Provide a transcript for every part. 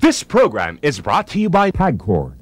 This program is brought to you by Pagcor.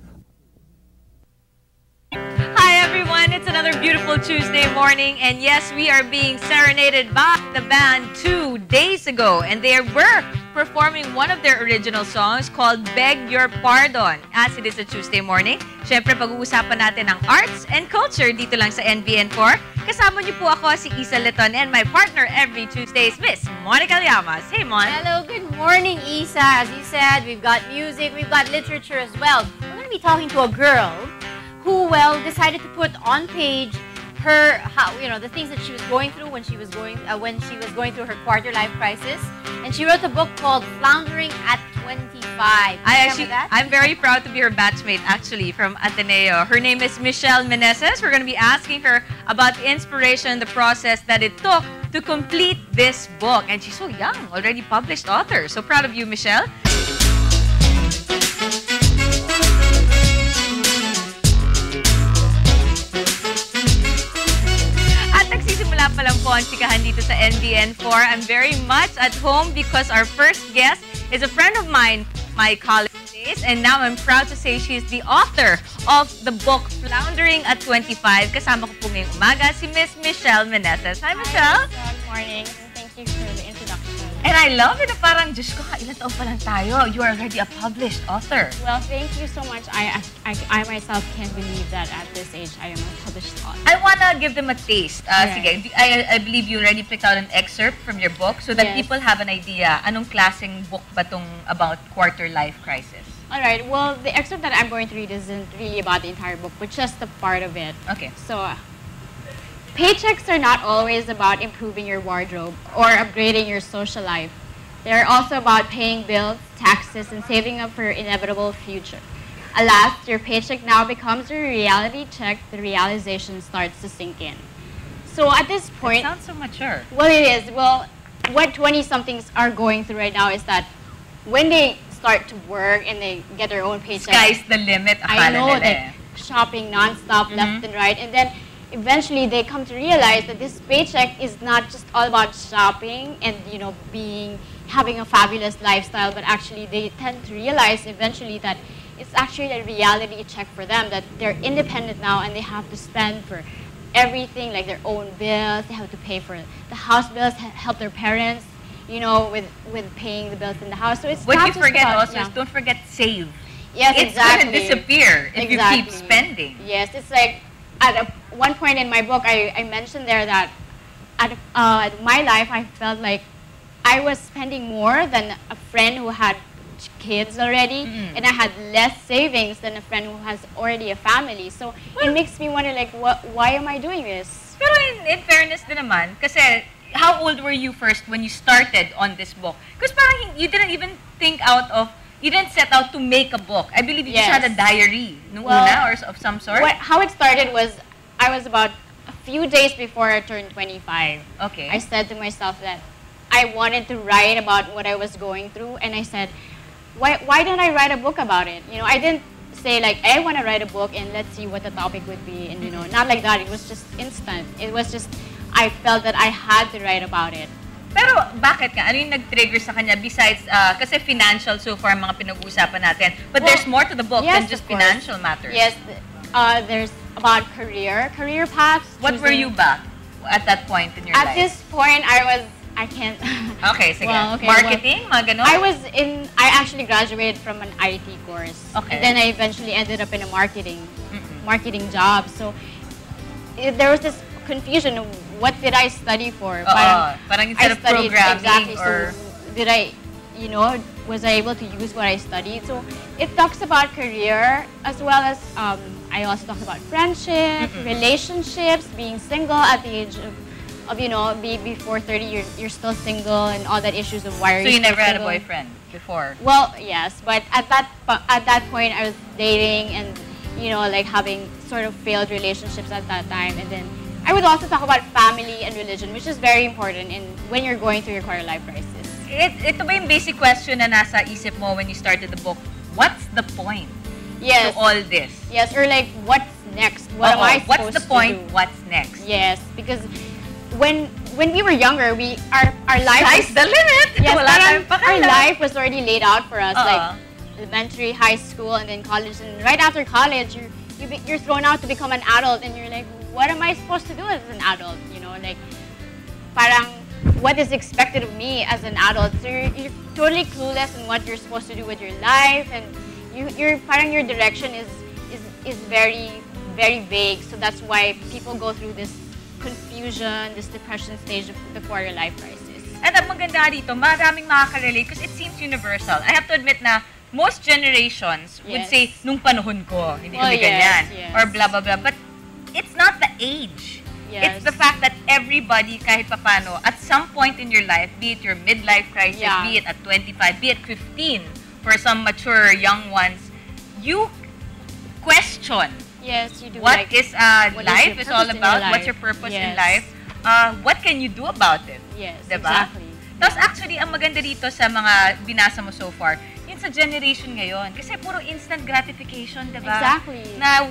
Hi everyone, it's another beautiful Tuesday morning, and yes, we are being serenaded by the band 2 days ago, and they were performing one of their original songs called Beg Your Pardon. As it is a Tuesday morning, syempre pag-uusapan natin ang arts and culture dito lang sa NBN4. Kasama niyo po ako si Isa Leton and my partner every Tuesday is Miss Monica Llamas. Hey Mon! Hello, good morning Isa. As you said, we've got music, we've got literature as well. We're going to be talking to a girl who, well, decided to put on page her, the things that she was going through when she was going through her quarter life crisis, and she wrote a book called Floundering at 25. I'm very proud to be her batchmate, actually, from Ateneo. Her name is Michelle Meneses. We're going to be asking her about the inspiration, the process that it took to complete this book, and she's so young, already published author. So proud of you, Michelle. Pa lang po ang chikahan dito sa NBN4. I'm very much at home because our first guest is a friend of mine, my college days, and now I'm proud to say she's the author of the book Floundering at 25. Kasama ko po ngayong umaga si Miss Michelle Meneses. Hi, Michelle! Good morning, and thank you for the introduction. And I love it na parang, Diyos ko, ilan taon pa lang tayo. You are already a published author. Well, thank you so much. I myself can't believe that at this age I am a published author. I wanna give them a taste. Right. Sige, I believe you already picked out an excerpt from your book so that people have an idea. Anong klaseng book ba tong about quarter life crisis? Alright, well, the excerpt that I'm going to read isn't really about the entire book, but just a part of it. Okay. So, paychecks are not always about improving your wardrobe or upgrading your social life. They're also about paying bills, taxes, and saving up for your inevitable future. Alas, your paycheck now becomes your reality check. The realization starts to sink in. So at this point... It sounds so mature. Well, it is. Well, what 20-somethings are going through right now is that when they start to work and they get their own paycheck... Sky's the limit. I know, like shopping non-stop, left and right, and then eventually they come to realize that this paycheck is not just all about shopping and, having a fabulous lifestyle, but actually they tend to realize eventually that it's actually a reality check for them, that they're independent now and they have to spend for everything, like their own bills. They have to pay for the house bills, help their parents, with paying the bills in the house. So it's what not you just forget about, also is don't forget save. Yes, it's exactly. It's going to disappear if you keep spending. Yes, it's like at one point in my book, I mentioned there that at my life, I felt like I was spending more than a friend who had kids already, and I had less savings than a friend who has already a family. So it makes me wonder, like, why am I doing this? Pero in fairness din naman, kasi how old were you first when you started on this book? Because parang you didn't even you didn't set out to make a book. I believe you just had a diary nung una or of some sort. How it started was, I was about a few days before I turned 25. Okay. I said to myself that I wanted to write about what I was going through, and I said, why don't I write a book about it? I didn't say like, I want to write a book and let's see what the topic would be, and not like that. It was just instant. It was just, I felt that I had to write about it. Pero bakit ka? Ano yung nag-trigger sa kanya besides, kasi financial so far mga pinag-uusapan natin, but there's more to the book than just financial matters. Yes, there's about career paths. What were you ba at that point in your life? At this point, I can't. Okay, sige. Well, okay, marketing, mga ganon? I actually graduated from an IT course. Okay. And then I eventually ended up in a marketing job. So there was this confusion of what did I study for? Parang instead of programming exactly, or... So did I, was I able to use what I studied? So it talks about career as well as, I also talk about friendship, relationships, being single at the age of before 30, you're still single, and all that issues of why are you So you never had a single? boyfriend before? Well, yes, but at that point I was dating and like having sort of failed relationships at that time, and then I would also talk about family and religion, which is very important when you're going through your quarter life crisis. Ito ba yung basic question na nasa isip mo when you started the book? What's the point to all this? Yes, or like what's next? What am I supposed to do? What's the point? What's next? Yes, because when we were younger, our life Sky's the limit. Yes, our life was already laid out for us. Like elementary, high school, and then college. And right after college, you're thrown out to become an adult, and you're like, what am I supposed to do as an adult? You know, like, parang what is expected of me as an adult? So you're totally clueless in what you're supposed to do with your life, and your direction is very, very vague. So that's why people go through this confusion, this depression stage of the quarter life crisis. And ang maganda dito, maraming makaka-relate because it seems universal. I have to admit na most generations would say, nung panahon ko, hindi kami ganyan. Or blah, blah, blah. But it's not the age. It's the fact that everybody, kahit papano, at some point in your life, be it your midlife crisis, be it at 25, be it 15, for some mature young ones, you question you do. What is life is all about, what's your purpose in life, what can you do about it? Diba? Exactly. Tapos actually, ang maganda dito sa mga binasa mo so far, yun sa generation ngayon. Kasi puro instant gratification, diba? Exactly. Na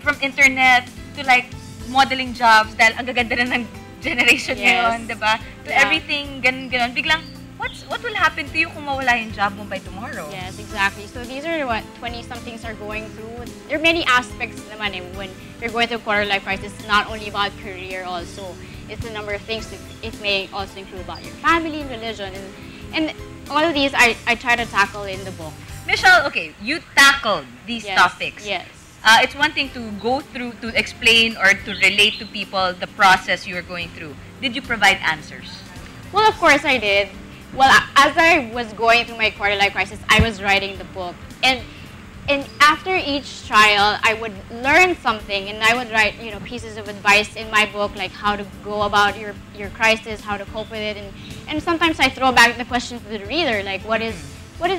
from internet to like modeling jobs, dahil ang gaganda na ng generation ngayon, diba? To everything, ganun. Biglang, what will happen to you kung mawala yung job mo by tomorrow? Yes, exactly. So these are what 20-somethings are going through. There are many aspects naman when you're going through quarter life crisis. It's not only about career also. It's a number of things. It may also include about your family, religion, and all of these I try to tackle in the book. Michelle, okay, you tackled these topics. Yes. It's one thing to go through, to explain or to relate to people the process you were going through. Did you provide answers? Well, of course I did. Well, as I was going through my quarter life crisis, I was writing the book. And after each trial, I would learn something, and I would write, pieces of advice in my book, like how to go about your crisis, how to cope with it, and sometimes I throw back the question to the reader, like what is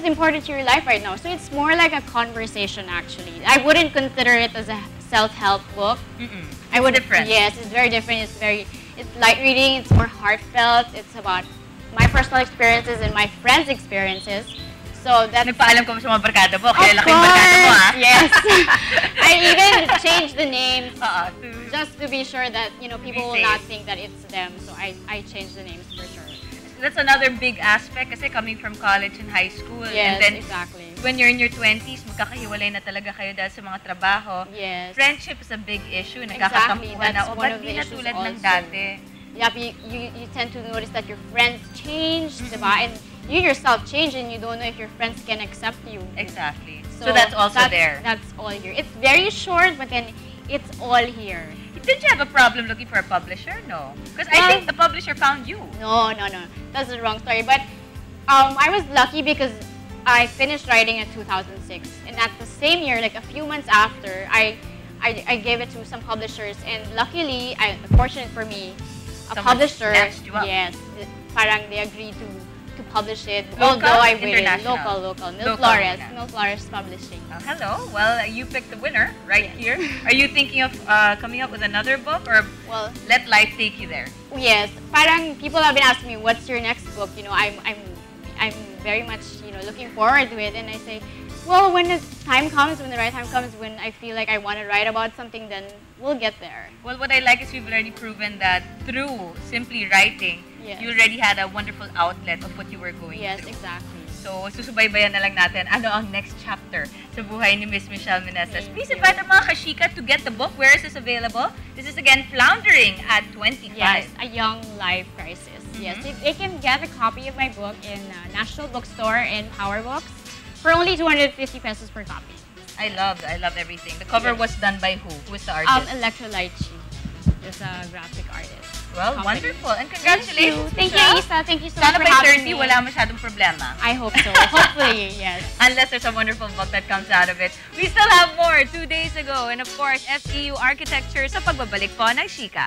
important to your life right now. So it's more like a conversation, actually. I wouldn't consider it as a self-help book. I would different. Yes, it's very different. It's light reading. It's more heartfelt. It's about my personal experiences and my friends' experiences. So that's... Nagpaalam ko sa mga barkada mo. Kaya laki yung barkada mo, ha? Yes. I even changed the names just to be sure that, people will not think that it's them. So I changed the names for sure. That's another big aspect kasi coming from college and high school. Yes, and then exactly. When you're in your 20s, magkakahiwalay na talaga kayo dahil sa mga trabaho. Yes. Friendship is a big issue. Exactly. Nagkakatampuhan na, That's one of ba't the di na issues tulad ng also. dati? Yep, you tend to notice that your friends change, diba? And you yourself change and you don't know if your friends can accept you. Exactly. So that's also there. That's all here. It's very short, but then it's all here. Did you have a problem looking for a publisher? No. Because I think the publisher found you. No. That's the wrong story. But I was lucky because I finished writing in 2006. And at the same year, like a few months after, I gave it to some publishers. And luckily, fortunate for me, a publisher, yes, parang they agreed to publish it. Local, although I waited, international? local. Milk Flores Publishing. Hello. Well, you picked the winner right here. Are you thinking of coming up with another book, or let life take you there? Yes. Parang people have been asking me, what's your next book? I'm very much looking forward to it, and I say, well, when the time comes, when the right time comes, when I feel like I want to write about something, then we'll get there. Well, what I like is you've already proven that through simply writing, you already had a wonderful outlet of what you were going through. Yes, exactly. So, susubaybayan na lang natin ano ang next chapter sa buhay ni Miss Michelle Meneses. Please invite our mga ka-SheKa to get the book. Where is this available? This is again Floundering at 25. Yes, a young life crisis. Yes, they can get a copy of my book in National Bookstore and Power Books for only 250 pesos per copy. I love everything. The cover was done by who? Who is the artist? Electrolyte. Is a graphic artist. Well, wonderful. And congratulations, Thank you, Isa. Thank you so much for having having me. wala masyadong problema. I hope so. Hopefully, yes. Unless there's a wonderful book that comes out of it. We still have more 2 days ago. And of course, FEU Architecture sa pagbabalik po ng SheKa.